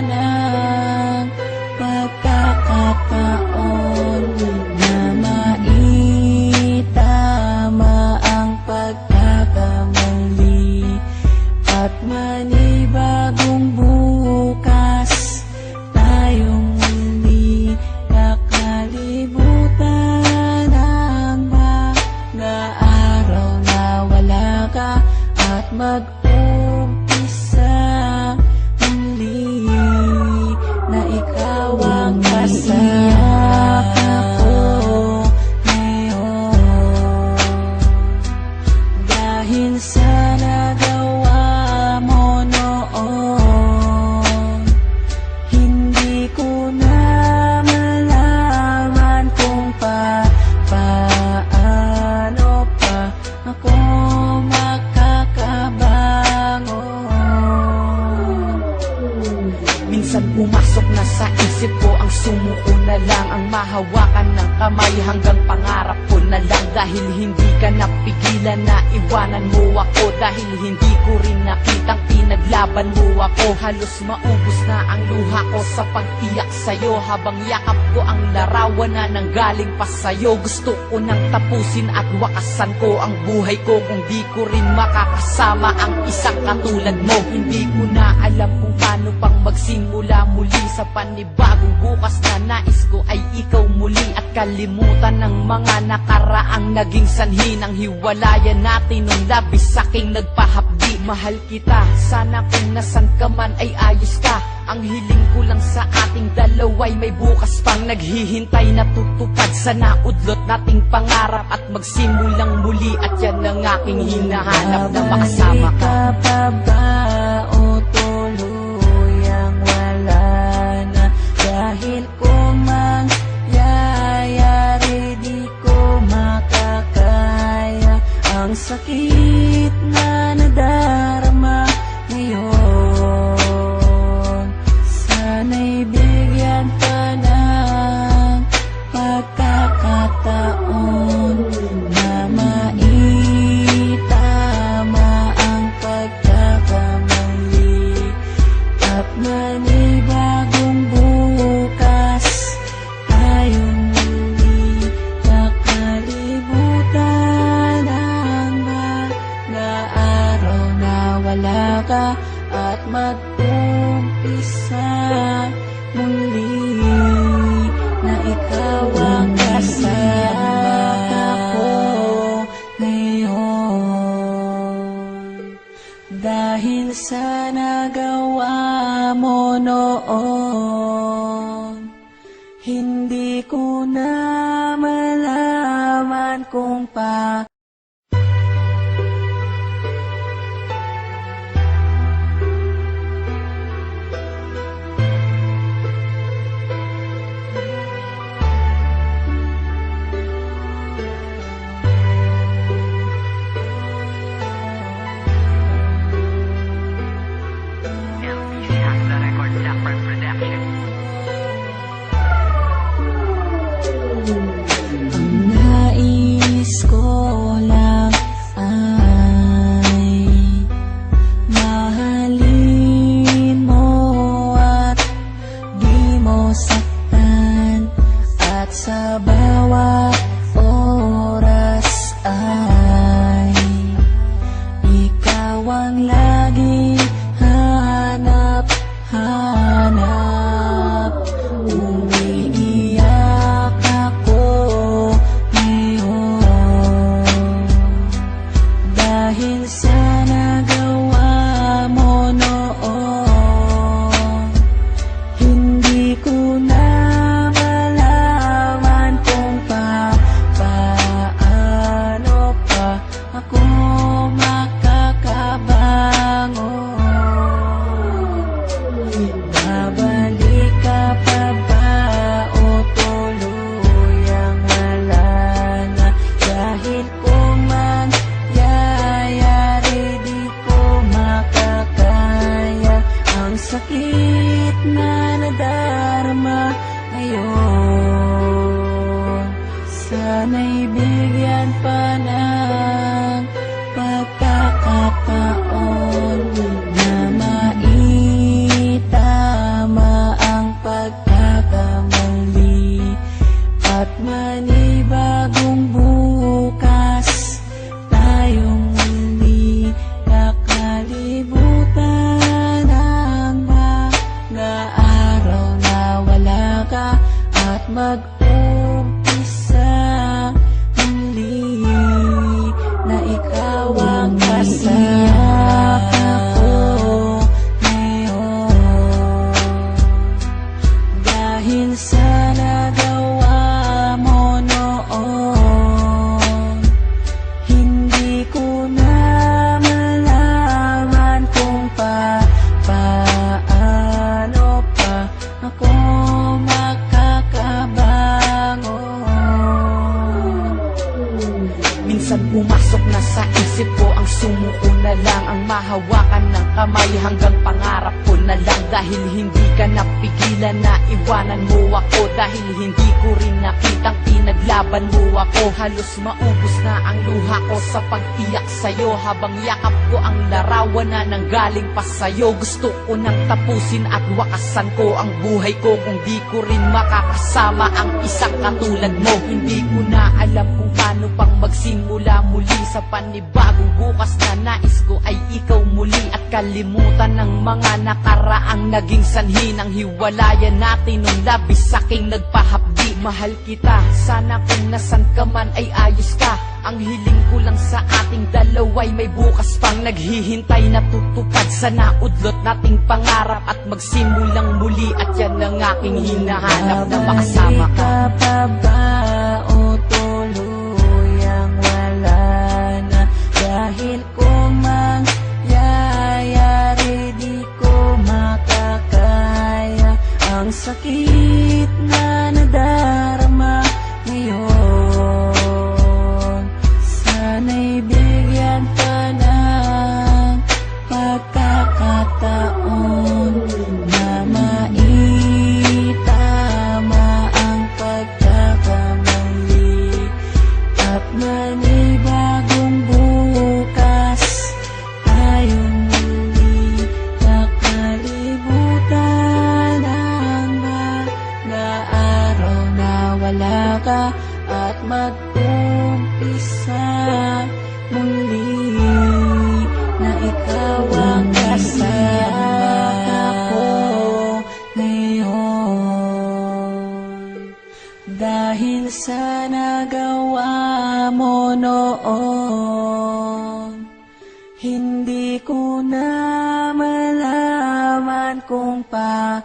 ng pagkakataon na maitama ang pagkakamali at manibagong bukas tayong muli kakalimutan ang mga araw na wala ka at mag-umpisa muli na ikaw ang kasama ko ngayon. Dahil sa nagawa mo noon, hindi ko na malaman kung paano pa ako minsan pumasok na sa isip ko ang sumuko na lang, ang mahawakan ng kamay hanggang pangarap ko na lang. Dahil hindi ka napigilan na iwanan mo ako, dahil hindi ko rin nakitang pinaglaban mo ako. Halos maubos na ang luha ko sa pag-iyak sa'yo, habang yakap ko ang larawan na nanggaling pa sa'yo. Gusto ko nang tapusin at wakasan ko ang buhay ko kung di ko rin makakasama ang isang katulad mo. Hindi ko na alam kung paano pang magsimula muli sa panibagong bukas na nais ko ay ikaw muli, at kalimutan ng mga nakaraang naging sanhi ng hiwalayan natin nung labis saking nagpahapdi. Mahal kita, sana kung nasan ka man ay ayos ka. Ang hiling ko lang sa ating dalawa'y may bukas pang naghihintay na tutupad. Sana udlot nating pangarap at magsimulang muli, at yan ang aking hinahanap na makasama ka. Babalik ka pa ba o tuluyang wala na? Dahil kung mangyayari di ko makakaya ang sakit na nadarama ngayon. Sana'y bigyan pa ng pagkakataon na maitama ang pagkakamali at manibagong bukas tayong muli kakalimutan ang mga araw na wala ka at mag-umpisa muli na ikaw ang kasama ko ngayon. Dahil sa nagawa mo noon, hindi ko na malaman kung nais ko lang ay mahalin mo at di mo saktan, at sa bawat oras ay ikaw ang laging hanap-hanap. Umiiyak ako ngayon dahil sa nagawa mo noon. Hindi ko na malaman kung paano pa ako makakabangon. Babalik ka pa ba o tuluyang wala na? Dahil kung mangyayari di ko makakaya ang sakit na nadarama ngayon. Sana'y bigyan pa ng pagkakataon na maitama mag-umpisa muli na ikaw ang kasama ko ngayon. Dahil sa nagawa mo noon, hindi ko na malaman kung paano pa ako makakabangon. Minsan pumasok na sa isip ko ang sumuko na lang, ang mahawakan ng kamay hanggang pangarap ko na lang. Dahil hindi ka napigilan na iwanan mo ako, dahil hindi ko rin nakitang pinaglaban mo ako. Halos maubos na ang luha ko sa pag-iyak sa'yo, habang yakap ko ang larawan na nanggaling pa sa'yo. Gusto ko nang tapusin at wakasan ko ang buhay ko kung di ko rin makakasama ang isang katulad mo. Hindi ko na alam kung paano pang magsimula muli sa panibagong bukas na nais ko ay ikaw muli, at kalimutan ng mga nakaraang naging sanhi ng hiwalayan natin nung labis saking nagpahapdi. Mahal kita, sana kung nasan ka man ay ayos ka. Ang hiling ko lang sa ating dalawa'y may bukas pang naghihintay na tutupad. Sana udlot nating pangarap at magsimulang muli, at yan ang aking hinahanap na makasama ka. Babalik ka pa ba o tuluyang wala na? Dahil kung mangyayari di ko makakaya ang sakit na nadarama ngayon. Sana'y bigyan ka ng pagkakataon na maitama ang pagkakamali, at manibagong bukas tayong muli nakalimutan ang mga araw na wala ka, at mag-umpisa muli na ikaw ang kasama ko ngayon. Dahil sa nagawa mo noon,